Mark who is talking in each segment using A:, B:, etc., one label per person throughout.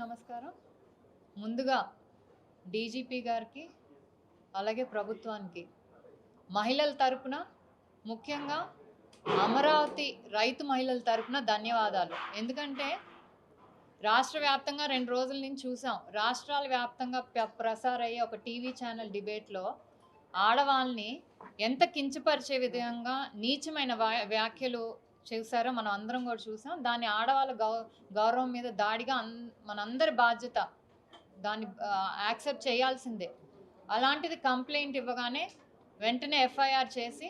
A: నమస్కారం. ముందుగా డీజీపీ గారికి అలాగే ప్రభుత్వానికి మహిళల తరపున ముఖ్యంగా అమరావతి రైతు మహిళల తరపున ధన్యవాదాలు. ఎందుకంటే రాష్ట్ర వ్యాప్తంగా 2 రోజుల నుంచి చూసాం. రాష్ట్రాల వ్యాప్తంగా ప్రసారయ్యే ఒక టీవీ ఛానల్ డిబేట్లో ఆడవాళ్ళని ఎంత కించపరిచే విధంగా నీచమైన వ్యాఖ్యలు చేశారో మనం అందరం కూడా చూసాం. దాన్ని ఆడవాళ్ళ గౌరవం మీద దాడిగా మనందరి బాధ్యత, దాన్ని యాక్సెప్ట్ చేయాల్సిందే. అలాంటిది కంప్లైంట్ ఇవ్వగానే వెంటనే ఎఫ్ఐఆర్ చేసి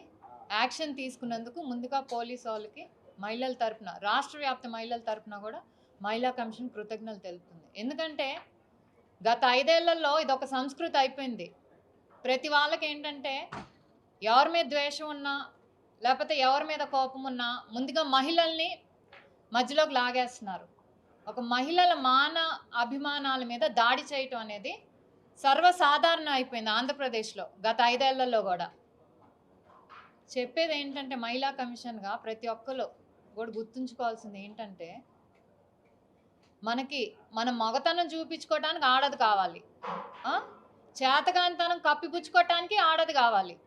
A: యాక్షన్ తీసుకున్నందుకు ముందుగా పోలీసు వాళ్ళకి మహిళల తరపున, రాష్ట్ర వ్యాప్త మహిళల తరపున కూడా మహిళా కమిషన్ కృతజ్ఞతలు తెలుపుతుంది. ఎందుకంటే గత 5 ఏళ్లలో ఇది ఒక సంస్కృతి అయిపోయింది. ప్రతి వాళ్ళకి ఏంటంటే ఎవరి మీద ద్వేషం ఉన్నా లేకపోతే ఎవరి మీద కోపం ఉన్నా ముందుగా మహిళల్ని మధ్యలోకి లాగేస్తున్నారు. ఒక మహిళల అభిమానాల మీద దాడి చేయటం అనేది సర్వసాధారణం అయిపోయింది ఆంధ్రప్రదేశ్లో గత 5 ఏళ్లలో కూడా. చెప్పేది ఏంటంటే మహిళా కమిషన్గా ప్రతి ఒక్కరు కూడా గుర్తుంచుకోవాల్సింది ఏంటంటే మన మగతనం చూపించుకోవటానికి ఆడది కావాలి, చేతగానితనం కప్పిపుచ్చుకోవటానికి ఆడది కావాలి.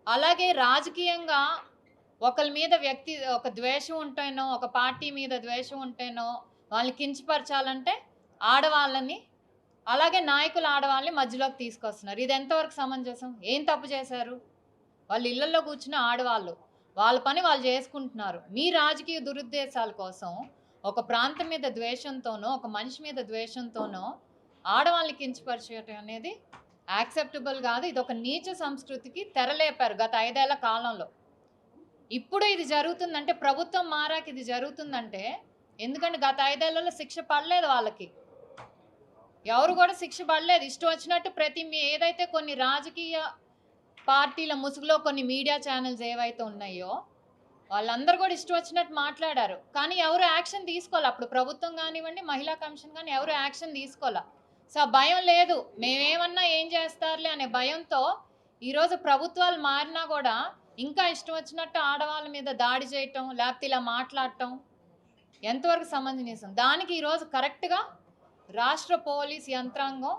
A: అలాగే రాజకీయంగా ఒకరి మీద ఒక ద్వేషం ఉంటేనో, ఒక పార్టీ మీద ద్వేషం ఉంటేనో వాళ్ళని కించపరచాలంటే ఆడవాళ్ళని, అలాగే నాయకులు ఆడవాళ్ళని మధ్యలోకి తీసుకొస్తున్నారు. ఇది ఎంతవరకు సమంజసం? ఏం తప్పు చేశారు? వాళ్ళ ఇళ్లలో కూర్చున్న ఆడవాళ్ళు వాళ్ళ పని వాళ్ళు చేసుకుంటున్నారు. మీ రాజకీయ దురుద్దేశాల కోసం ఒక ప్రాంతం మీద ద్వేషంతోనో, ఒక మనిషి మీద ద్వేషంతోనో ఆడవాళ్ళని కించపరచడం అనేది యాక్సెప్టబుల్ కాదు. ఇది ఒక నీచ సంస్కృతికి తెరలేపారు గత 5 ఏళ్ల కాలంలో. ఇప్పుడు ఇది జరుగుతుందంటే, ప్రభుత్వం మారాక ఇది జరుగుతుందంటే, ఎందుకంటే గత 5 ఏళ్లలో శిక్ష పడలేదు వాళ్ళకి, ఎవరు కూడా శిక్ష పడలేదు. ఇష్టం వచ్చినట్టు ఏదైతే కొన్ని రాజకీయ పార్టీల ముసుగులో కొన్ని మీడియా ఛానల్స్ ఏవైతే ఉన్నాయో వాళ్ళందరూ కూడా ఇష్టం వచ్చినట్టు మాట్లాడారు. కానీ ఎవరు యాక్షన్ తీసుకోవాలి. అప్పుడు ప్రభుత్వం కానివ్వండి, మహిళా కమిషన్ కానీ ఎవరు యాక్షన్ తీసుకోవాలి. సో భయం లేదు, మేమేమన్నా ఏం చేస్తారులే అనే భయంతో ఈరోజు ప్రభుత్వాలు మారినా కూడా ఇంకా ఇష్టం వచ్చినట్టు ఆడవాళ్ళ మీద దాడి చేయటం, లేకపోతే ఇలా మాట్లాడటం ఎంతవరకు సమంజసం? దానికి ఈరోజు కరెక్ట్గా రాష్ట్ర పోలీస్ యంత్రాంగం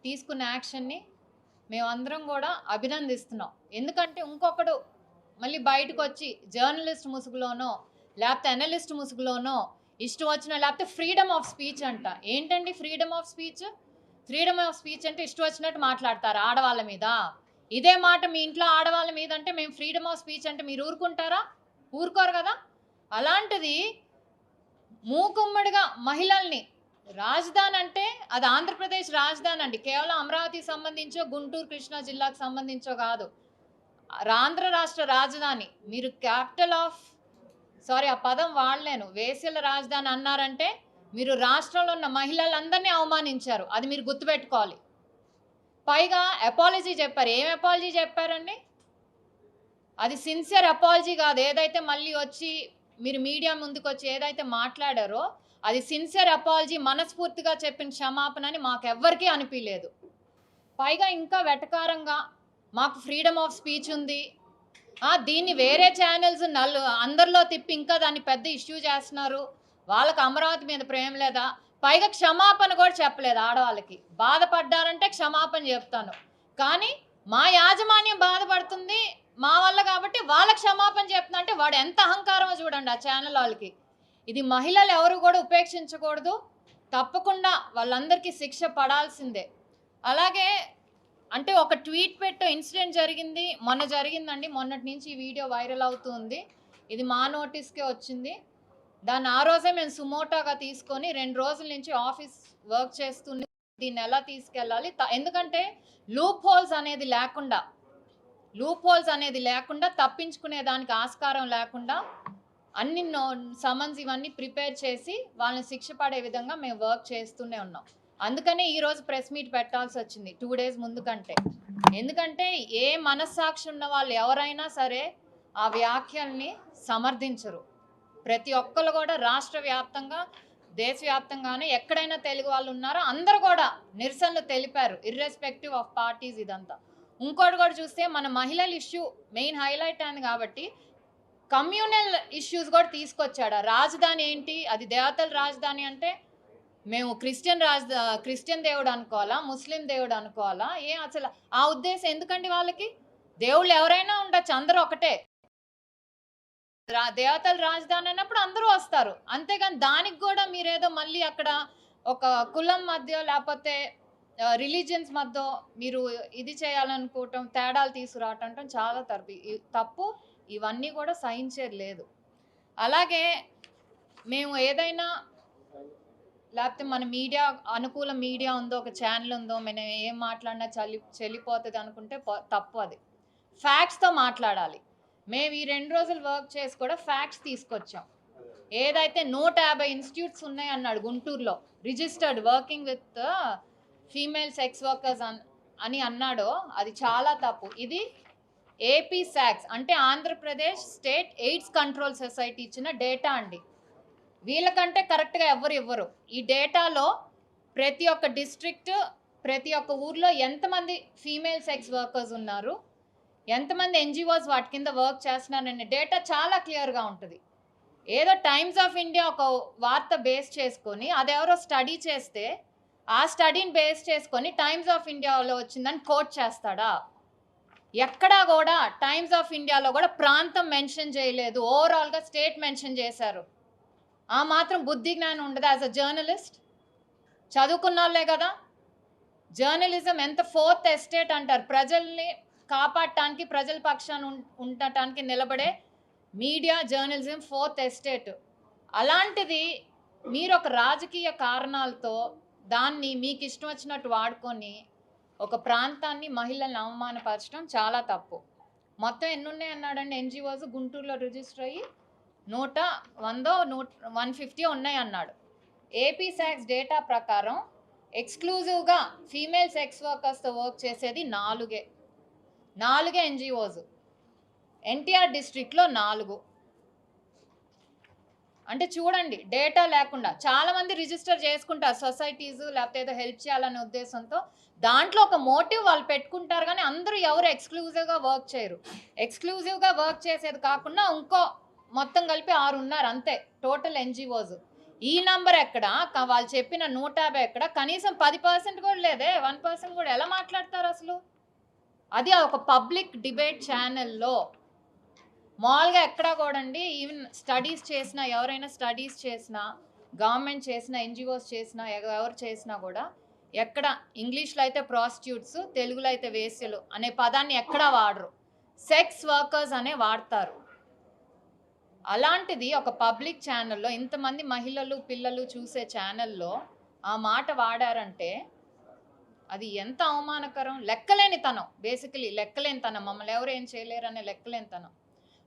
A: తీసుకున్న యాక్షన్ని మేమందరం కూడా అభినందిస్తున్నాం. ఎందుకంటే ఇంకొకడు మళ్ళీ బయటకు వచ్చి జర్నలిస్ట్ ముసుగులోనో లేకపోతే అనలిస్ట్ ముసుగులోనో ఇష్టం వచ్చిన, లేకపోతే ఫ్రీడమ్ ఆఫ్ స్పీచ్ అంట. ఏంటండి freedom of speech? Freedom of speech అంటే ఇష్టం వచ్చినట్టు మాట్లాడతారు ఆడవాళ్ళ మీద. ఇదే మాట మీ ఇంట్లో ఆడవాళ్ళ మీద అంటే మేము ఫ్రీడమ్ ఆఫ్ స్పీచ్ అంటే మీరు ఊరుకుంటారా? ఊరుకోరు కదా. అలాంటిది మూకుమ్మడిగా మహిళల్ని, రాజధాని అంటే అది ఆంధ్రప్రదేశ్ రాజధాని అండి, కేవలం అమరావతికి సంబంధించో గుంటూరు కృష్ణా జిల్లాకు సంబంధించో కాదు, ఆంధ్ర రాష్ట్ర రాజధాని. మీరు ఆ పదం వాడలేను, వేశ్యల రాజధాని అన్నారంటే మీరు రాష్ట్రంలో ఉన్న మహిళలందరినీ అవమానించారు. అది మీరు గుర్తుపెట్టుకోవాలి. పైగా అపాలజీ చెప్పారు. ఏం అపాలజీ చెప్పారండి? అది సిన్సియర్ అపాలజీ కాదు. ఏదైతే మళ్ళీ వచ్చి మీరు మీడియా ముందుకు వచ్చి ఏదైతే మాట్లాడారో అది సిన్సియర్ అపాలజీ, మనస్ఫూర్తిగా చెప్పిన క్షమాపణ అని మాకెవ్వరికీ అనిపించలేదు. పైగా ఇంకా వెటకారంగా మాకు ఫ్రీడమ్ ఆఫ్ స్పీచ్ ఉంది, దీన్ని వేరే ఛానల్స్ అందరిలో తిప్పి ఇంకా దాన్ని పెద్ద ఇష్యూ చేస్తున్నారు, వాళ్ళకి అమరావతి మీద ప్రేమ లేదా? పైగా క్షమాపణ కూడా చెప్పలేదు ఆడవాళ్ళకి. బాధపడ్డారంటే క్షమాపణ చెప్తాను, కానీ మా యాజమాన్యం బాధపడుతుంది మా వల్ల కాబట్టి వాళ్ళ క్షమాపణ చెప్తున్నా అంటే వాడు ఎంత అహంకారమో చూడండి ఆ ఛానల్ వాళ్ళకి. ఇది మహిళలు ఎవరు కూడా ఉపేక్షించకూడదు, తప్పకుండా వాళ్ళందరికీ శిక్ష పడాల్సిందే. అలాగే అంటే ఒక ట్వీట్ పెట్టే ఇన్సిడెంట్ జరిగింది, జరిగిందండి. మొన్నటి నుంచి ఈ వీడియో వైరల్ అవుతుంది. ఇది మా నోటీస్కే వచ్చింది. దాన్ని ఆ రోజే మేము సుమోటాగా తీసుకొని 2 రోజుల నుంచి ఆఫీస్ వర్క్ చేస్తుంది, దీన్ని ఎలా తీసుకెళ్ళాలి. ఎందుకంటే లూప్ హోల్స్ అనేది లేకుండా తప్పించుకునే దానికి ఆస్కారం లేకుండా అన్ని సమన్స్ ఇవన్నీ ప్రిపేర్ చేసి వాళ్ళని శిక్ష పడే విధంగా మేము వర్క్ చేస్తూనే ఉన్నాం. అందుకనే ఈరోజు ప్రెస్ మీట్ పెట్టాల్సి వచ్చింది 2 డేస్ ముందు కంటే. ఎందుకంటే ఏ మనస్సాక్షి ఉన్న వాళ్ళు ఎవరైనా సరే ఆ వ్యాఖ్యల్ని సమర్థించరు. ప్రతి ఒక్కరు కూడా రాష్ట్ర వ్యాప్తంగా, దేశవ్యాప్తంగానే ఎక్కడైనా తెలుగు వాళ్ళు ఉన్నారో అందరూ కూడా నిరసనలు తెలిపారు, ఇర్రెస్పెక్టివ్ ఆఫ్ పార్టీస్. ఇదంతా ఇంకోటి కూడా చూస్తే మన మహిళల ఇష్యూ మెయిన్ హైలైట్ అయింది కాబట్టి కమ్యూనల్ ఇష్యూస్ కూడా తీసుకొచ్చాడు. రాజధాని ఏంటి, అది దేవతల రాజధాని అంటే మేము క్రిస్టియన్ దేవుడు అనుకోవాలా, ముస్లిం దేవుడు అనుకోవాలా? అసలు ఆ ఉద్దేశం ఎందుకండి వాళ్ళకి? దేవుళ్ళు ఎవరైనా ఉండొచ్చు, అందరూ ఒకటే. దేవతల రాజధాని అన్నప్పుడు అందరూ వస్తారు. అంతేగాని దానికి గూడా మీరేదో మళ్ళీ అక్కడ ఒక కులం మధ్య లేపోతే రిలీజియన్స్ మధ్య మీరు ఇది చేయాలనుకోవటం, తేడాలు తీసుకురావటం చాలా తప్పు. ఇవన్నీ కూడా సహించేది లేదు. అలాగే మేము ఏదైనా లేకపోతే మన మీడియా అనుకూల మీడియా ఉందో, ఒక ఛానల్ ఉందో, మనం ఏం మాట్లాడినా చెల్లిపోతుంది అనుకుంటే తప్పు. అది ఫ్యాక్ట్స్తో మాట్లాడాలి. మేము ఈ 2 రోజులు వర్క్ చేసి కూడా ఫ్యాక్ట్స్ తీసుకొచ్చాం. ఏదైతే 150 ఇన్స్టిట్యూట్స్ ఉన్నాయి అన్నాడు గుంటూరులో, registered working with female sex workers అని అన్నాడో అది చాలా తప్పు. ఇది ఏపీ సాక్స్ అంటే Andhra Pradesh state AIDS control society ఇచ్చిన డేటా అండి. వీళ్ళకంటే కరెక్ట్గా ఎవరు ఇవ్వరు. ఈ డేటాలో ప్రతి ఒక్క డిస్ట్రిక్ట్, ప్రతి ఒక్క ఊర్లో ఎంతమంది ఫీమేల్ సెక్స్ వర్కర్స్ ఉన్నారు, ఎంతమంది ఎన్జిఓస్ వాటి కింద వర్క్ చేస్తున్నారనే డేటా చాలా క్లియర్గా ఉంటుంది. ఏదో టైమ్స్ ఆఫ్ ఇండియా ఒక వార్త బేస్ చేసుకొని అదెవరో స్టడీ చేస్తే ఆ స్టడీని బేస్ చేసుకొని టైమ్స్ ఆఫ్ ఇండియాలో వచ్చిందని కోట్ చేస్తాడా? ఎక్కడా కూడా టైమ్స్ ఆఫ్ ఇండియాలో కూడా ప్రాంతం మెన్షన్ చేయలేదు, ఓవరాల్గా స్టేట్ మెన్షన్ చేశారు. ఆ మాత్రం బుద్ధి జ్ఞానం ఉండదు యాజ్ అ జర్నలిస్ట్? చదువుకున్న వాళ్ళే కదా. జర్నలిజం ఎంత ఫోర్త్ ఎస్టేట్ అంటారు, ప్రజల్ని కాపాడటానికి, ప్రజల పక్షాన ఉండటానికి నిలబడే మీడియా జర్నలిజం ఫోర్త్ ఎస్టేట్. అలాంటిది మీరు ఒక రాజకీయ కారణాలతో దాన్ని మీకు ఇష్టం వచ్చినట్టు వాడుకొని ఒక ప్రాంతాన్ని, మహిళల్ని అవమానపరచడం చాలా తప్పు. మొత్తం ఎన్ని ఉన్నాయి అన్నాడండి ఎన్జిఓస్ గుంటూరులో రిజిస్టర్ అయ్యి? 150 ఉన్నాయి అన్నాడు. ఏపీ సాక్స్ డేటా ప్రకారం ఎక్స్క్లూజివ్గా ఫీమేల్ సెక్స్ వర్కర్స్తో వర్క్ చేసేది 4 ఎన్జిఓస్. ఎన్టీఆర్ డిస్ట్రిక్ట్లో 4. అంటే చూడండి, డేటా లేకుండా చాలామంది రిజిస్టర్ చేసుకుంటారు సొసైటీస్, లేకపోతే ఏదో హెల్ప్ చేయాలనే ఉద్దేశంతో. దాంట్లో ఒక మోటివ్ వాళ్ళు పెట్టుకుంటారు, కానీ అందరూ ఎవరు ఎక్స్క్లూజివ్గా వర్క్ చేయరు. ఎక్స్క్లూజివ్గా వర్క్ చేసేది కాకుండా ఇంకో మొత్తం కలిపి 6 ఉన్నారు అంతే టోటల్ ఎన్జిఓస్. ఈ నంబర్ ఎక్కడ? వాళ్ళు చెప్పిన 150 ఎక్కడ? కనీసం 10% కూడా లేదే, 1% కూడా ఎలా మాట్లాడతారు అసలు? అది ఒక పబ్లిక్ డిబేట్ ఛానల్లో. మామూలుగా ఎక్కడా కూడా అండి, ఈవెన్ స్టడీస్ చేసినా, ఎవరైనా స్టడీస్ చేసినా, గవర్నమెంట్ చేసిన, ఎన్జిఓస్ చేసినా, ఎవరు చేసినా కూడా ఎక్కడ ఇంగ్లీష్లో అయితే ప్రాస్టిట్యూట్స్, తెలుగులో అయితే వేశ్యలు అనే పదాన్ని ఎక్కడా వాడరు, సెక్స్ వర్కర్స్ అనే వాడతారు. అలాంటిది ఒక పబ్లిక్ ఛానల్లో, ఇంతమంది మహిళలు, పిల్లలు చూసే ఛానల్లో ఆ మాట వాడారంటే అది ఎంత అవమానకరం. లెక్కలేనితనం, బేసికలీ లెక్కలేనితనం. మమ్మల్ని ఎవరు ఏం చేయలేరనే లెక్కలేనితనం.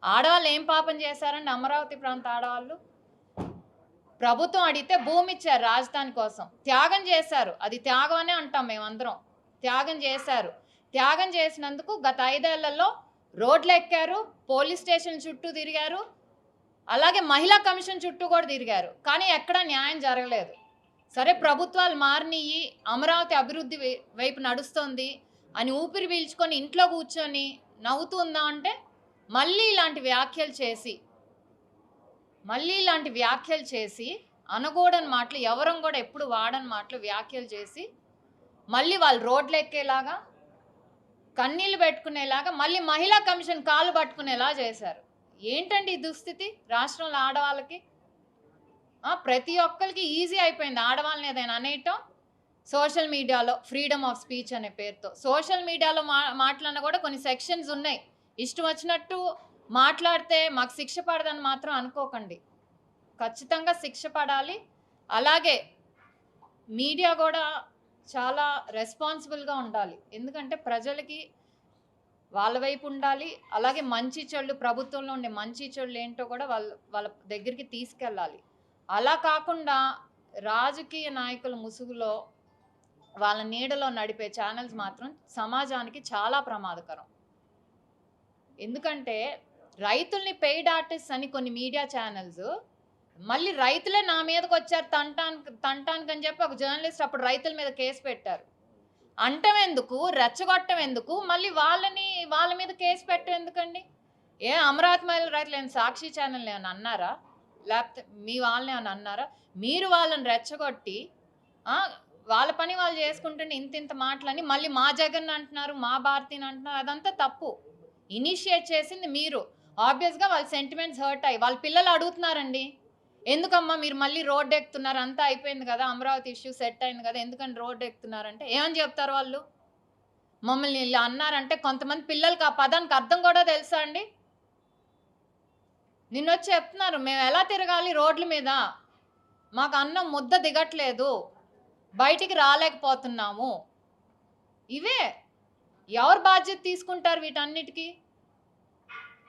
A: ఆడవాళ్ళు ఏం పాపం చేశారండి? అమరావతి ప్రాంత ఆడవాళ్ళు ప్రభుత్వం అడిగితే భూమి ఇచ్చారు రాజధాని కోసం, త్యాగం చేశారు. అది త్యాగం అనే అంటాం మేమందరం. త్యాగం చేశారు. త్యాగం చేసినందుకు గత 5 ఏళ్లలో రోడ్లు ఎక్కారు, పోలీస్ స్టేషన్ చుట్టూ తిరిగారు, అలాగే మహిళా కమిషన్ చుట్టూ కూడా తిరిగారు, కానీ ఎక్కడా న్యాయం జరగలేదు. సరే, ప్రభుత్వాలు మారినయి, అమరావతి అభివృద్ధి వైపు నడుస్తుంది అని ఊపిరి పీల్చుకొని ఇంట్లో కూర్చొని నవ్వుతుందా అంటే మళ్ళీ ఇలాంటి వ్యాఖ్యలు చేసి అనకూడని మాటలు, ఎవరం కూడా ఎప్పుడు వాడని మాటలు వ్యాఖ్యలు చేసి మళ్ళీ వాళ్ళు రోడ్లు ఎక్కేలాగా, కన్నీళ్ళు పెట్టుకునేలాగా, మళ్ళీ మహిళా కమిషన్ కాళ్ళు పట్టుకునేలా చేశారు. ఏంటండి ఈ దుస్థితి రాష్ట్రంలో ఆడవాళ్ళకి? ప్రతి ఒక్కరికి ఈజీ అయిపోయింది ఆడవాళ్ళని ఏదైనా అనేయటం. సోషల్ మీడియాలో ఫ్రీడమ్ ఆఫ్ స్పీచ్ అనే పేరుతో సోషల్ మీడియాలో మాట్లాడినా కూడా కొన్ని సెక్షన్స్ ఉన్నాయి. ఇష్టం వచ్చినట్టు మాట్లాడితే మాకు శిక్ష పడదని మాత్రం అనుకోకండి, ఖచ్చితంగా శిక్ష పడాలి. అలాగే మీడియా కూడా చాలా రెస్పాన్సిబుల్గా ఉండాలి, ఎందుకంటే ప్రజలకి వాళ్ళ వైపు ఉండాలి. అలాగే మంచి చెడు, ప్రభుత్వంలో ఉండే మంచి చెడులు ఏంటో కూడా వాళ్ళ దగ్గరికి తీసుకెళ్ళాలి. అలా కాకుండా రాజకీయ నాయకుల ముసుగులో వాళ్ళ నీడలో నడిపే ఛానల్స్ మాత్రం సమాజానికి చాలా ప్రమాదకరం. ఎందుకంటే రైతుల్ని పెయిడ్ ఆర్టిస్ట్ అని కొన్ని మీడియా ఛానల్స్, మళ్ళీ రైతులే నా మీదకి వచ్చారు తంటానికి అని చెప్పి ఒక జర్నలిస్ట్ అప్పుడు రైతుల మీద కేసు పెట్టారు. అంటం ఎందుకు, రెచ్చగొట్టం ఎందుకు, మళ్ళీ వాళ్ళ మీద కేసు పెట్టడం ఎందుకండి? అమరావతి మహిళ రైతులు ఏమైనా సాక్షి ఛానల్ ఏమైనా అన్నారా? లేకపోతే మీ వాళ్ళని ఏమైనా అన్నారా? మీరు వాళ్ళని రెచ్చగొట్టి ఆ! వాళ్ళ పని వాళ్ళు చేసుకుంటుంటే ఇంతింత మాటలని మళ్ళీ మా జగన్ అంటున్నారు, మా భారతిని అంటున్నారు. అదంతా తప్పు. ఇనిషియేట్ చేసింది మీరు. ఆబ్వియస్‌గా వాళ్ళ సెంటిమెంట్స్ హర్ట్ అయ్యి వాళ్ళ పిల్లలు అడుగుతున్నారండి. ఎందుకమ్మా మీరు మళ్ళీ రోడ్డెక్కుతున్నారు? అంతా అయిపోయింది కదా! అమరావతి ఇష్యూ సెట్ అయింది కదా! ఎందుకని రోడ్డెక్కుతున్నారంటే ఏమని చెప్తారు వాళ్ళు? మమ్మల్ని ఇలా అన్నారంటే కొంతమంది పిల్లలకి ఆ పదానికి అర్థం కూడా తెలుసా అండి? నిన్నొచ్చి చెప్తున్నారు. మేము ఎలా తిరగాలి రోడ్ల మీద? మాకు అన్నం ముద్ద దిగట్లేదు. బయటికి రాలేకపోతున్నాము. ఇవే. ఎవరు బాధ్యత తీసుకుంటారు వీటన్నిటికి?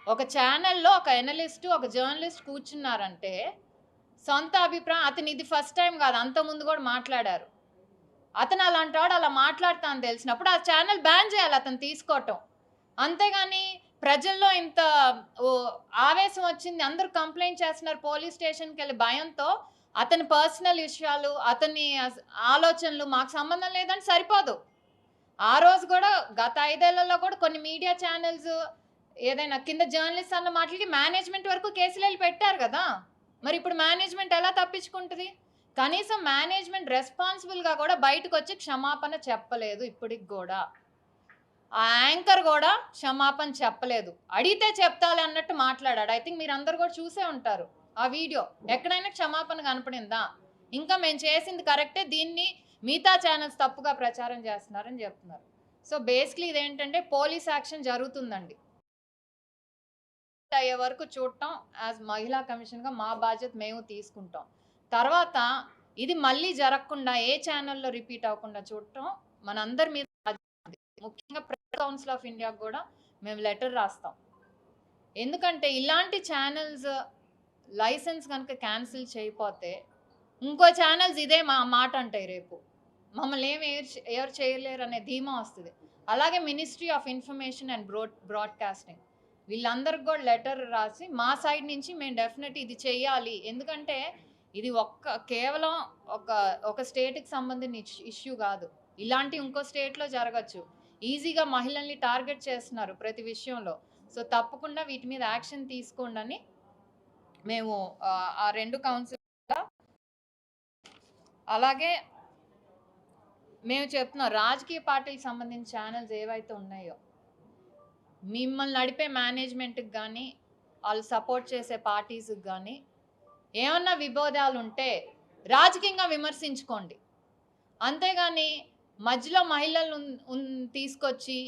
A: ఒక ఛానెల్‌లో ఒక ఎనలిస్ట్, ఒక జర్నలిస్ట్ కూర్చున్నారంటే సొంత అభిప్రాయం అతను ఇది ఫస్ట్ టైమ్ కాదు. అంతకుముందు కూడా మాట్లాడారు. అతను అలాంటోడు అలా మాట్లాడతా అని తెలిసినప్పుడు ఆ ఛానెల్ బ్యాన్ చేయాలి అతను తీసుకోవటం. అంతేగాని ప్రజల్లో ఇంత ఓ ఆవేశం వచ్చింది. అందరూ కంప్లెయింట్ చేస్తున్నారు. పోలీస్ స్టేషన్‌కెళ్ళి భయంతో అతని పర్సనల్ విషయాలు, అతని ఆలోచనలు మాకు సంబంధం లేదని సరిపోదు. ఆ రోజు కూడా గత 5 ఏళ్లలో కూడా కొన్ని మీడియా ఛానెల్స్ ఏదైనా కింద జర్నలిస్ట్ అన్న మాటలకి మేనేజ్మెంట్ వరకు కేసులెళ్ళి పెట్టారు కదా! మరి ఇప్పుడు మేనేజ్మెంట్ ఎలా తప్పించుకుంటది? కనీసం మేనేజ్మెంట్ రెస్పాన్సిబుల్‌గా కూడా బయటకొచ్చి క్షమాపణ చెప్పలేదు ఇప్పటికి గూడా. ఆ యాంకర్ గూడా క్షమాపణ చెప్పలేదు. అడిగితే చెప్తాలే అన్నట్టు మాట్లాడాడు. ఐ థింక్ మీరందరూ కూడా చూసే ఉంటారు ఆ వీడియో. ఎక్కడైనా క్షమాపణ కనపడిందా? ఇంకా మేము చేసింది కరెక్టే. దీన్ని మిగతా ఛానెల్స్ తప్పుగా ప్రచారం చేస్తున్నారని చెప్తున్నారు. సో బేసిక్‌లీ ఇదేంటంటే పోలీస్ యాక్షన్ జరుగుతుందండి. అయ్యే వరకు చూడటం యాజ్ మహిళా కమిషన్‌గా మా బాధ్యత మేము తీసుకుంటాం. తర్వాత ఇది మళ్ళీ జరగకుండా ఏ ఛానెల్‌లో రిపీట్ అవ్వకుండా చూడటం మనందరి మీద బాధ్యత ఉంది. ముఖ్యంగా ప్రెస్ కౌన్సిల్ ఆఫ్ ఇండియాకి కూడా మేము లెటర్ రాస్తాం. ఎందుకంటే ఇలాంటి ఛానెల్స్ లైసెన్స్ కనుక క్యాన్సిల్ చేయకపోతే ఇంకో ఛానెల్స్ ఇదే మాట అంటాయి రేపు. మమ్మల్ని ఏమి ఎవరు చేయలేరు అనే ధీమా వస్తుంది. అలాగే ministry of information and broadcasting వీళ్ళందరికి కూడా లెటర్ రాసి మా సైడ్ నుంచి మేము డెఫినెట్ ఇది చెయ్యాలి. ఎందుకంటే ఇది కేవలం ఒక స్టేట్కి సంబంధించిన ఇష్యూ కాదు. ఇలాంటి ఇంకో స్టేట్లో జరగచ్చు. ఈజీగా మహిళల్ని టార్గెట్ చేస్తున్నారు ప్రతి విషయంలో. సో తప్పకుండా వీటి మీద యాక్షన్ తీసుకోండి అని మేము ఆ 2 కౌన్సిల్ అలాగే మేము చెప్తున్నాం రాజకీయ పార్టీలకు సంబంధించిన ఛానల్స్ ఏవైతే ఉన్నాయో మిమ్మల్ని నడిపే మేనేజ్మెంట్కి కానీ వాళ్ళు సపోర్ట్ చేసే పార్టీస్కి కానీ ఏమన్నా విభేదాలు ఉంటే రాజకీయంగా విమర్శించుకోండి. అంతేగాని మధ్యలో మహిళలు తీసుకొచ్చి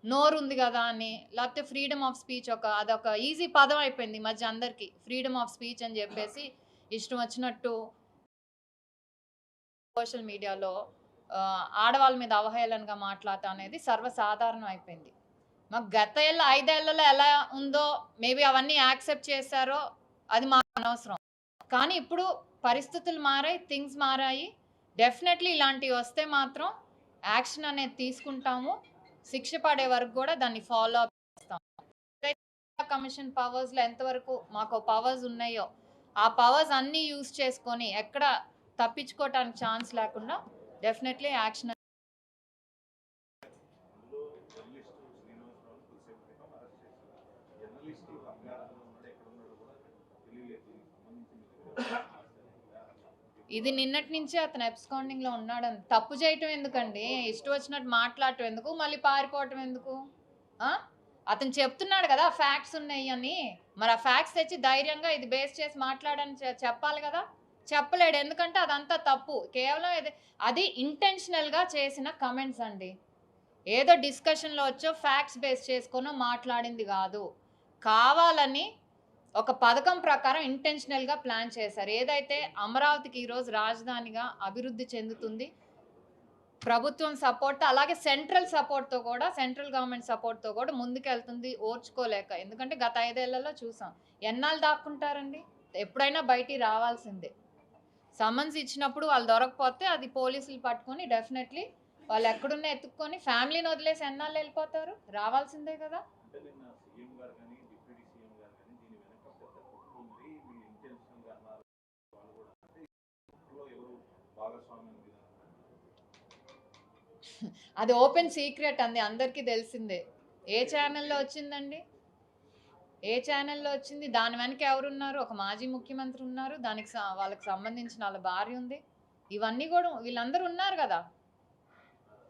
A: నోరు ఉంది కదా అని లేకపోతే ఫ్రీడమ్ ఆఫ్ స్పీచ్ అదొక ఈజీ పదం అయిపోయింది ఈ మధ్య అందరికీ. ఫ్రీడమ్ ఆఫ్ స్పీచ్ అని చెప్పేసి ఇష్టం వచ్చినట్టు సోషల్ మీడియాలో ఆడవాళ్ళ మీద అవహేళనగా మాట్లాడటం అనేది సర్వసాధారణం అయిపోయింది. మాకు గత 5 ఏళ్లలో ఎలా ఉందో మేబీ అవన్నీ యాక్సెప్ట్ చేశారో అది మాకు అనవసరం. కానీ ఇప్పుడు పరిస్థితులు మారాయి, థింగ్స్ మారాయి. డెఫినెట్లీ ఇలాంటివి వస్తే మాత్రం యాక్షన్ అనేది తీసుకుంటాము. శిక్ష పడే వరకు కూడా దాన్ని ఫాలో అప్ చేస్తాము. కమిషన్ పవర్స్లో ఎంతవరకు మాకు పవర్స్ ఉన్నాయో ఆ పవర్స్ అన్నీ యూజ్ చేసుకొని ఎక్కడ తప్పించుకోవటానికి ఛాన్స్ లేకుండా డెఫినెట్లీ యాక్షన్ ఇది నిన్నటి నుంచే అతను అబ్స్కాండింగ్‌లో ఉన్నాడని. తప్పు చేయటం ఎందుకండి? ఇష్టం వచ్చినట్టు మాట్లాడటం ఎందుకు? మళ్ళీ పారిపోవటం ఎందుకు? అతను చెప్తున్నాడు కదా ఫ్యాక్ట్స్ ఉన్నాయి అని. మరి ఆ ఫ్యాక్ట్స్ తెచ్చి ధైర్యంగా ఇది బేస్ చేసి మాట్లాడని చెప్పాలి కదా! చెప్పలేడు. ఎందుకంటే అదంతా తప్పు. కేవలం అది ఇంటెన్షనల్‌గా చేసిన కమెంట్స్ అండి. ఏదో డిస్కషన్‌లో వచ్చో ఫ్యాక్ట్స్ బేస్ చేసుకొనో మాట్లాడింది కాదు. కావాలని ఒక పథకం ప్రకారం ఇంటెన్షనల్‌గా ప్లాన్ చేశారు. ఏదైతే అమరావతికి ఈరోజు రాజధానిగా అభివృద్ధి చెందుతుంది. ప్రభుత్వం సపోర్ట్‌తో అలాగే సెంట్రల్ సపోర్ట్‌తో కూడా సెంట్రల్ గవర్నమెంట్ సపోర్ట్‌తో కూడా ముందుకెళ్తుంది ఓర్చుకోలేక. ఎందుకంటే గత 5 ఏళ్లలో చూసాం. ఎన్నాళ్ళు దాక్కుంటారండి? ఎప్పుడైనా బయటికి రావాల్సిందే. సమన్స్ ఇచ్చినప్పుడు వాళ్ళు దొరకకపోతే అది పోలీసులు పట్టుకొని డెఫినెట్లీ వాళ్ళు ఎక్కడున్నా ఎత్తుక్కొని ఫ్యామిలీని వదిలేసి ఎన్నాళ్ళు వెళ్ళిపోతారు? రావాల్సిందే కదా! అది ఓపెన్ సీక్రెట్ అండి. అందరికీ తెలిసిందే. ఏ ఛానెల్‌లో వచ్చిందండి? ఏ ఛానెల్‌లో వచ్చింది? దాని వెనక ఎవరున్నారు? ఒక మాజీ ముఖ్యమంత్రి ఉన్నారు. దానికి వాళ్ళకి సంబంధించిన వాళ్ళ భార్య ఉంది. ఇవన్నీ కూడా వీళ్ళందరూ ఉన్నారు కదా.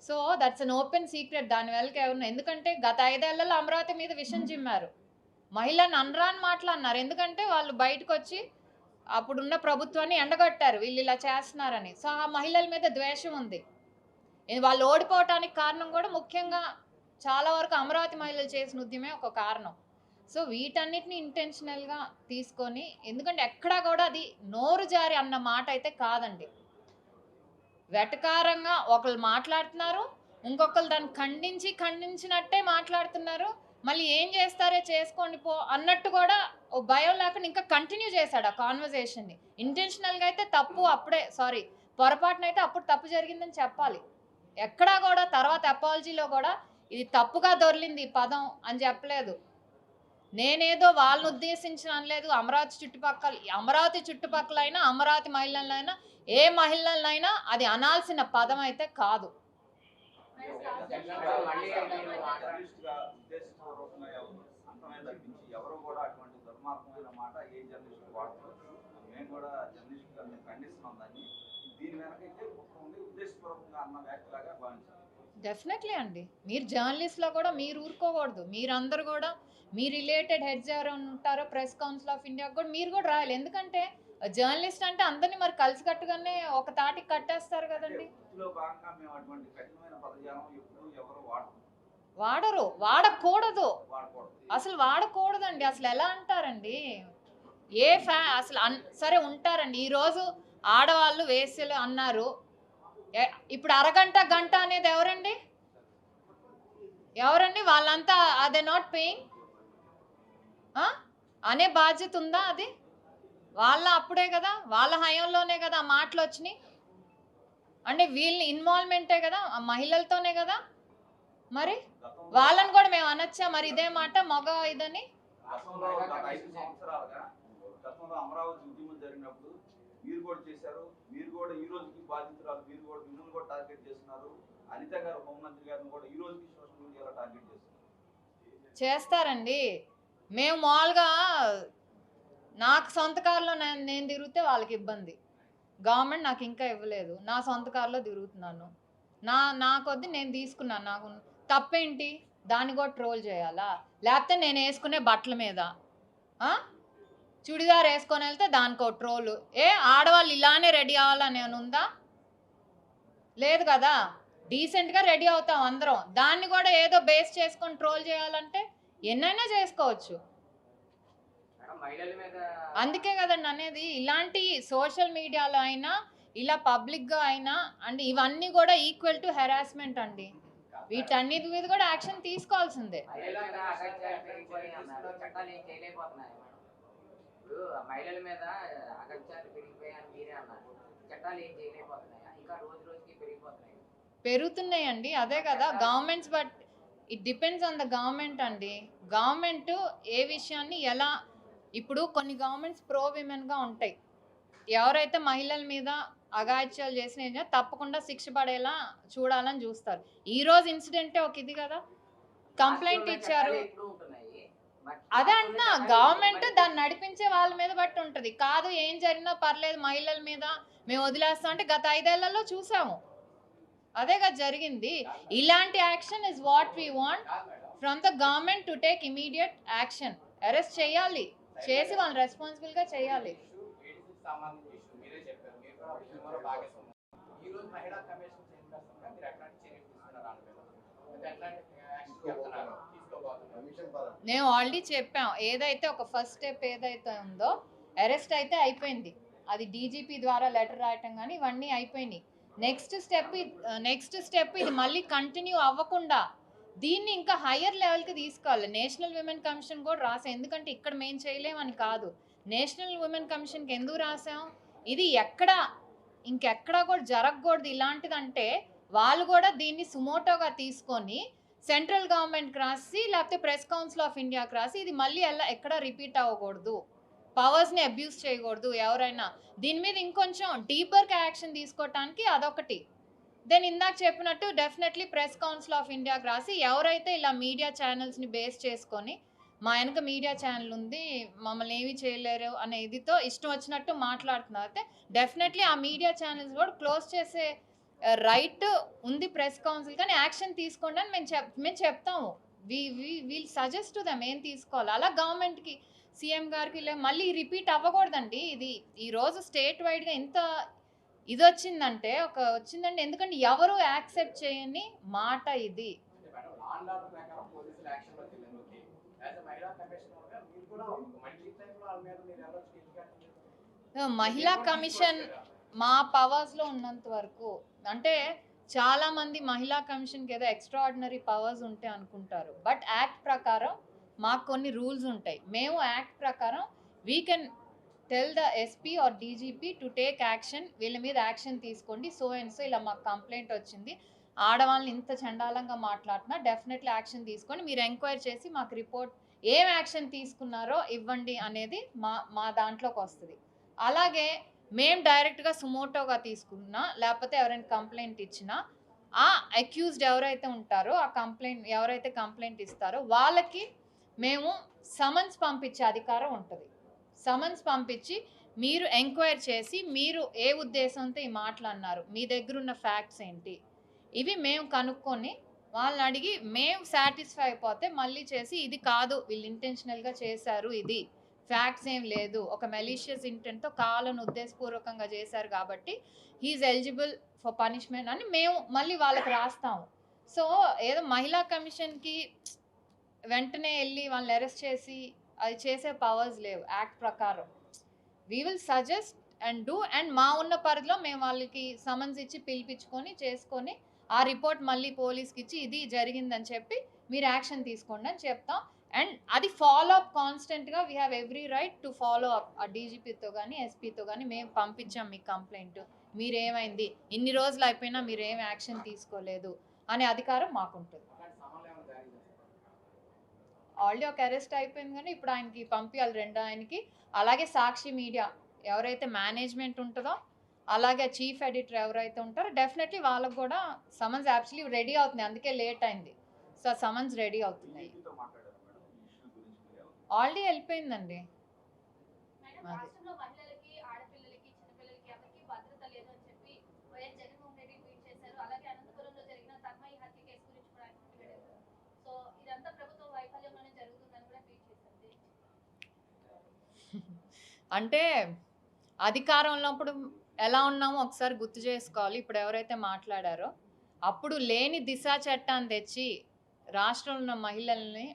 A: So that's an open secret. దాని వెనక ఎవరు, ఎందుకంటే గత 5 ఏళ్లలో అమరావతి మీద విషం చిమ్మారు, మహిళను అనరాని మాట్లాడినారు. ఎందుకంటే వాళ్ళు బయటకు వచ్చి అప్పుడున్న ప్రభుత్వాన్ని ఎండగట్టారు వీళ్ళు ఇలా చేస్తున్నారని. సో ఆ మహిళల మీద ద్వేషం ఉంది. వాళ్ళు ఓడిపోవటానికి కారణం కూడా ముఖ్యంగా చాలా వరకు అమరావతి మహిళలు చేసిన ఉద్యమే ఒక కారణం. సో వీటన్నిటిని ఇంటెన్షనల్గా తీసుకొని, ఎందుకంటే ఎక్కడా కూడా అది నోరు జారి అన్న మాట అయితే కాదండి. వెటకారంగా ఒకళ్ళు మాట్లాడుతున్నారు, ఇంకొకరు దాన్ని ఖండించినట్టే మాట్లాడుతున్నారు. మళ్ళీ ఏం చేస్తారే చేసుకోండి పో అన్నట్టు కూడా ఓ భయం లేకుండా ఇంకా కంటిన్యూ చేశాడు ఆ కాన్వర్జేషన్ని. ఇంటెన్షనల్గా అయితే తప్పు, అప్పుడే సారీ పొరపాటునైతే అప్పుడు తప్పు జరిగిందని చెప్పాలి. ఎక్కడా కూడా తర్వాత అపాలజీలో కూడా ఇది తప్పుగా దొర్లింది ఈ పదం అని చెప్పలేదు. నేనేదో వాళ్ళని ఉద్దేశించిన అనలేదు. అమరావతి చుట్టుపక్కలైనా అమరావతి మహిళలైనా ఏ మహిళలైనా అది అనాల్సిన పదం అయితే కాదు. డెఫినెట్లీ అండి. మీరు జర్నలిస్ట్లో కూడా మీరు ఊరుకోకూడదు. మీరందరూ కూడా మీ రిలేటెడ్ హెడ్స్ ఎవరు ఉంటారో ప్రెస్ కౌన్సిల్ ఆఫ్ ఇండియా కూడా మీరు కూడా రాయాలి. ఎందుకంటే జర్నలిస్ట్ అంటే అందరినీ మరి కలిసికట్టుగానే ఒక తాటికి కట్టేస్తారు కదండి. వాడరు, వాడకూడదు, అసలు వాడకూడదండి. అసలు ఎలా అంటారండి, అసలు సరే ఉంటారండి. ఈరోజు ఆడవాళ్ళు వేశ్యలు అన్నారు, ఇప్పుడు అరగంట గంట అనేది ఎవరండి? వాళ్ళంతా అదే నాట్ పేయింగ్ అనే బాధ్యత ఉందా? అది వాళ్ళ అప్పుడే కదా, వాళ్ళ హయాంలోనే కదా ఆ మాటలు వచ్చినాయి. అంటే వీళ్ళ ఇన్వాల్వ్మెంటే కదా, ఆ మహిళలతోనే కదా. మరి వాళ్ళని కూడా మేము అనొచ్చా మరి ఇదే మాట మగ ఇదని? అమరావతి ఉద్యమం జరిగినప్పుడు మీరు కూడా చేశారు, మీరు కూడా ఈ రోజుకి బాధితురాలు, మీరు కూడా మిమ్మల్ని కూడా టార్గెట్ చేస్తున్నారు. అనిత గారు హోంమంత్రి గారిని కూడా ఈ రోజుకి సోషల్ మీడియాలో టార్గెట్ చేస్తారండి. మేము మామూలుగా నాకు సొంత కారులో నేను తిరిగితే వాళ్ళకి ఇబ్బంది. గవర్నమెంట్ నాకు ఇంకా ఇవ్వలేదు, నా సొంత కారులో తిరుగుతున్నాను. నా కొద్ది నేను తీసుకున్నాను, నాకు తప్పేంటి? దాన్ని కూడా ట్రోల్ చేయాలా? లేకపోతే నేను వేసుకునే బట్టల మీద చుడిదార్ వేసుకొని వెళ్తే దానికో ట్రోలు. ఆడవాళ్ళు ఇలానే రెడీ అవ్వాలని ఉందా? లేదు కదా. డీసెంట్గా రెడీ అవుతాం అందరం. దాన్ని కూడా ఏదో బేస్ చేసుకొని ట్రోల్ చేయాలంటే ఎన్నైనా చేసుకోవచ్చు. అందుకే కదండి అనేది, ఇలాంటి సోషల్ మీడియాలో అయినా ఇలా పబ్లిక్గా అయినా అండ్ ఇవన్నీ కూడా ఈక్వల్ టు హెరాస్మెంట్ అండి. వీటన్నిటి మీద కూడా యాక్షన్ తీసుకోవాల్సిందే. మహిళల మీద అగత్యాలు పెరిగిపోయాయని మీరే అన్నారు. చట్టాలు ఏం చేయలేకపోతున్నాయా? ఇంకా రోజు రోజుకి పెరుగుతున్నాయండి. అదే కదా governments, but it depends on the government అండి. గవర్నమెంట్ ఏ విషయాన్ని ఎలా, ఇప్పుడు కొన్ని గవర్నమెంట్స్ ప్రో విమెన్గా ఉంటాయి. ఎవరైతే మహిళల మీద అగాత్యాలు చేసిన తప్పకుండా శిక్ష పడేలా చూడాలని చూస్తారు. ఈరోజు ఇన్సిడెంటే ఒక ఇది కదా, కంప్లైంట్ ఇచ్చారు. అదే అంటున్నా, గవర్నమెంట్ దాన్ని నడిపించే వాళ్ళ మీద బట్టి ఉంటుంది. కాదు ఏం జరిగినా పర్లేదు మహిళల మీద మేము వదిలేస్తాం అంటే గత 5 ఏళ్లలో చూసాము. అదే కదా జరిగింది. ఇలాంటి action is what we want from the government to take immediate action. Arrest చేయాలి, చేసి వాళ్ళని రెస్పాన్సిబుల్గా చేయాలి. నేను ఆల్రెడీ చెప్పాం, ఏదైతే ఒక ఫస్ట్ స్టెప్ ఏదైతే ఉందో అరెస్ట్ అయితే అయిపోయింది. అది డీజీపీ ద్వారా లెటర్ రాయటం కానీ ఇవన్నీ అయిపోయినాయి. నెక్స్ట్ స్టెప్ ఇది మళ్ళీ కంటిన్యూ అవ్వకుండా దీన్ని ఇంకా హయ్యర్ లెవెల్కి తీసుకోవాలి. నేషనల్ విమెన్ కమిషన్ కూడా రాసాం. ఎందుకంటే ఇక్కడ మేము చేయలేమని కాదు, నేషనల్ విమెన్ కమిషన్కి ఎందుకు రాసాం, ఇది ఇంకెక్కడా కూడా జరగకూడదు ఇలాంటిదంటే వాళ్ళు కూడా దీన్ని సుమోటోగా తీసుకొని సెంట్రల్ గవర్నమెంట్కి రాసి లేకపోతే ప్రెస్ కౌన్సిల్ ఆఫ్ ఇండియాకి రాసి ఇది మళ్ళీ ఎక్కడ రిపీట్ అవ్వకూడదు, పవర్స్ని అబ్యూస్ చేయకూడదు ఎవరైనా. దీని మీద ఇంకొంచెం డీపర్గా యాక్షన్ తీసుకోవటానికి అదొకటి. దెన్ ఇందాక చెప్పినట్టు డెఫినెట్లీ ప్రెస్ కౌన్సిల్ ఆఫ్ ఇండియాకి రాసి ఎవరైతే ఇలా మీడియా ఛానల్స్ని బేస్ చేసుకొని మా వెనక మీడియా ఛానల్ ఉంది, మమ్మల్ని ఏమీ చేయలేరు అనే ఇదితో ఇష్టం వచ్చినట్టు మాట్లాడుతున్నారు. అయితే డెఫినెట్లీ ఆ మీడియా ఛానల్స్ కూడా క్లోజ్ చేసే రైట్ ఉంది ప్రెస్ కౌన్సిల్, కానీ యాక్షన్ తీసుకోండి అని మేము చెప్తాము. వీల్ సజెస్ట్ టు దమ్ ఏం తీసుకోవాలి. అలా గవర్నమెంట్కి, సీఎం గారికి మళ్ళీ రిపీట్ అవ్వకూడదండి. ఇది ఈరోజు స్టేట్ వైడ్గా ఇంత ఇది వచ్చిందంటే వచ్చిందంటే ఎందుకంటే ఎవరు యాక్సెప్ట్ చేయని మాట ఇది. మహిళా కమిషన్ మా పవర్స్లో ఉన్నంత వరకు, అంటే చాలామంది మహిళా కమిషన్కి ఏదో ఎక్స్ట్రాడినరీ పవర్స్ ఉంటాయి అనుకుంటారు. బట్ యాక్ట్ ప్రకారం మాకు కొన్ని రూల్స్ ఉంటాయి. మేము యాక్ట్ ప్రకారం we can tell the SP or DGP to take action, వీళ్ళ మీద యాక్షన్ తీసుకోండి, సో అండ్ సో ఇలా మాకు కంప్లైంట్ వచ్చింది, ఆడవాళ్ళని ఇంత చండాలంగా మాట్లాడుతున్నా, డెఫినెట్లీ యాక్షన్ తీసుకొని మీరు ఎంక్వైరీ చేసి మాకు రిపోర్ట్ ఏం యాక్షన్ తీసుకున్నారో ఇవ్వండి అనేది మా దాంట్లోకి వస్తుంది. అలాగే మేము డైరెక్ట్గా సుమోటోగా తీసుకున్నా, లేకపోతే ఎవరైనా కంప్లైంట్ ఇచ్చినా ఆ అక్యూజ్డ్ ఎవరైతే ఉంటారో ఆ ఎవరైతే కంప్లైంట్ ఇస్తారో వాళ్ళకి మేము సమన్స్ పంపించే అధికారం ఉంటుంది. సమన్స్ పంపించి మీరు ఎంక్వైరీ చేసి మీరు ఏ ఉద్దేశంతో ఈ మాటలు అన్నారు, మీ దగ్గర ఉన్న ఫ్యాక్ట్స్ ఏంటి, ఇవి మేము కనుక్కొని వాళ్ళని అడిగి మేము సాటిస్ఫై అయిపోతే మళ్ళీ చేసి ఇది కాదు వీళ్ళు ఇంటెన్షనల్గా చేశారు, ఇది ఫ్యాక్ట్స్ ఏం లేదు, ఒక మెలీషియస్ ఇంటెంట్తో కావాలని ఉద్దేశపూర్వకంగా చేశారు కాబట్టి హీఈస్ ఎలిజిబుల్ ఫర్ పనిష్మెంట్ అని మేము మళ్ళీ వాళ్ళకి రాస్తాము. సో ఏదో మహిళా కమిషన్కి వెంటనే వెళ్ళి వాళ్ళని అరెస్ట్ చేసి అది చేసే పవర్స్ లేవు యాక్ట్ ప్రకారం. We will suggest and do, and మా ఉన్న పరిధిలో మేము వాళ్ళకి సమన్స్ ఇచ్చి పిలిపించుకొని చేసుకొని ఆ రిపోర్ట్ మళ్ళీ పోలీస్కి ఇచ్చి ఇది జరిగిందని చెప్పి మీరు యాక్షన్ తీసుకోండి అని చెప్తాం. అండ్ అది ఫాలో అప్ కాన్స్టెంట్గా we have every right to follow up. ఆ డీజీపీతో కానీ ఎస్పీతో కానీ మేము పంపించాం మీకు కంప్లైంట్, మీరేమైంది ఇన్ని రోజులు అయిపోయినా మీరు ఏం యాక్షన్ తీసుకోలేదు అనే అధికారం మాకుంటుంది. ఆల్రెడీ ఒక అరెస్ట్ అయిపోయింది కానీ ఇప్పుడు ఆయనకి పంపించాలి, రెండో ఆయనకి. అలాగే సాక్షి మీడియా ఎవరైతే మేనేజ్మెంట్ ఉంటుందో, అలాగే చీఫ్ ఎడిటర్ ఎవరైతే ఉంటారో డెఫినెట్లీ వాళ్ళకు కూడా సమన్స్ యాక్చువల్లీ రెడీ అవుతుంది, అందుకే లేట్ అయింది. సో సమన్స్ రెడీ అవుతున్నాయి. ఆల్రెడీ వెళ్ళిపోయిందండి. అంటే అధికారంలో అప్పుడు ఎలా ఉన్నామో ఒకసారి గుర్తు చేసుకోవాలి. ఇప్పుడు ఎవరైతే మాట్లాడారో అప్పుడు లేని దిశ చట్టాన్ని తెచ్చి రాష్ట్రంలో ఉన్న మహిళల్ని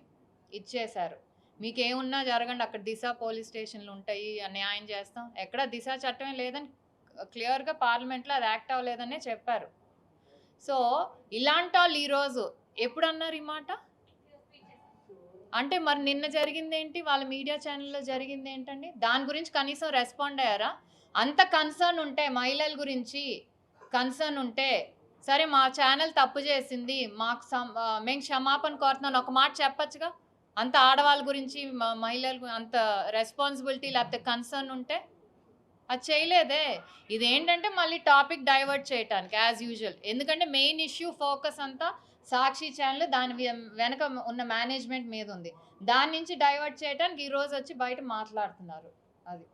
A: ఇచ్చేశారు. మీకు ఏమున్నా జరగండి, అక్కడ దిశ పోలీస్ స్టేషన్లు ఉంటాయి, న్యాయం చేస్తాం. ఎక్కడ దిశ చట్టమే లేదని క్లియర్గా పార్లమెంట్లో అది యాక్ట్ అవ్వలేదనే చెప్పారు. సో ఇలాంటి వాళ్ళు ఈరోజు ఎప్పుడు అన్నారు ఈ మాట? అంటే మరి నిన్న జరిగింది ఏంటి, వాళ్ళ మీడియా ఛానల్లో జరిగింది ఏంటండి? దాని గురించి కనీసం రెస్పాండ్ అయ్యారా? అంత కన్సర్న్ ఉంటే, మహిళల గురించి కన్సర్న్ ఉంటే, సరే మా ఛానల్ తప్పు చేసింది, మేము క్షమాపణ కోరుతున్నాను ఒక మాట చెప్పచ్చుగా. అంత ఆడవాళ్ళ గురించి మహిళలు అంత రెస్పాన్సిబిలిటీ లేకపోతే కన్సర్న్ ఉంటే అది చేయలేదే. ఇదేంటంటే మళ్ళీ టాపిక్ డైవర్ట్ చేయటానికి యాజ్ యూజువల్. ఎందుకంటే మెయిన్ ఇష్యూ ఫోకస్ అంతా సాక్షి ఛానల్ దాని వెనక ఉన్న మేనేజ్మెంట్ మీద ఉంది. దాని నుంచి డైవర్ట్ చేయడానికి ఈరోజు వచ్చి బయట మాట్లాడుతున్నారు. అది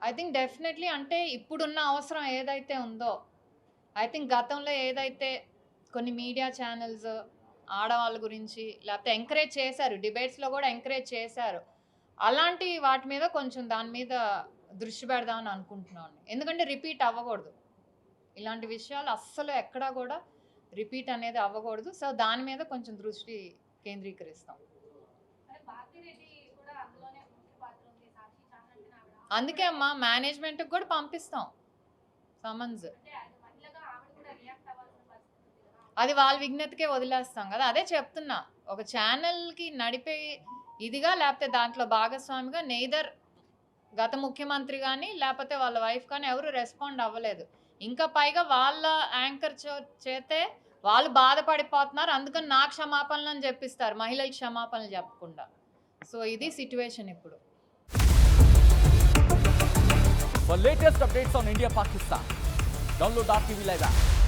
A: ఐ థింక్ డెఫినెట్లీ, అంటే ఇప్పుడున్న అవసరం ఏదైతే ఉందో, ఐ థింక్ గతంలో ఏదైతే కొన్ని మీడియా ఛానల్స్ ఆడవాళ్ళ గురించి లేకపోతే ఎంకరేజ్ చేశారు, డిబేట్స్లో కూడా ఎంకరేజ్ చేశారు, అలాంటి వాటి మీద కొంచెం దాని మీద దృష్టి పెడదామని అనుకుంటున్నాను. ఎందుకంటే రిపీట్ అవ్వకూడదు, ఇలాంటి విషయాలు అస్సలు ఎక్కడా కూడా రిపీట్ అనేది అవ్వకూడదు. సో దాని మీద కొంచెం దృష్టి కేంద్రీకరిస్తాం. అందుకే అమ్మా మేనేజ్మెంట్కి కూడా పంపిస్తాం సమన్స్. అది వాళ్ళ విజ్ఞతకే వదిలేస్తాం కదా. అదే చెప్తున్నా, ఒక ఛానల్కి నడిపే ఇదిగా లేకపోతే దాంట్లో భాగస్వామిగా నెయిదర్ గత ముఖ్యమంత్రి కానీ లేకపోతే వాళ్ళ వైఫ్ కానీ ఎవరు రెస్పాండ్ అవ్వలేదు. ఇంకా పైగా వాళ్ళ యాంకర్ చేతే వాళ్ళు బాధపడిపోతున్నారు, అందుకని నా క్షమాపణలు అని చెప్పిస్తారు, మహిళల క్షమాపణలు చెప్పకుండా. సో ఇది సిట్యువేషన్ ఇప్పుడు.
B: For latest updates on India Pakistan, download our TV Live app.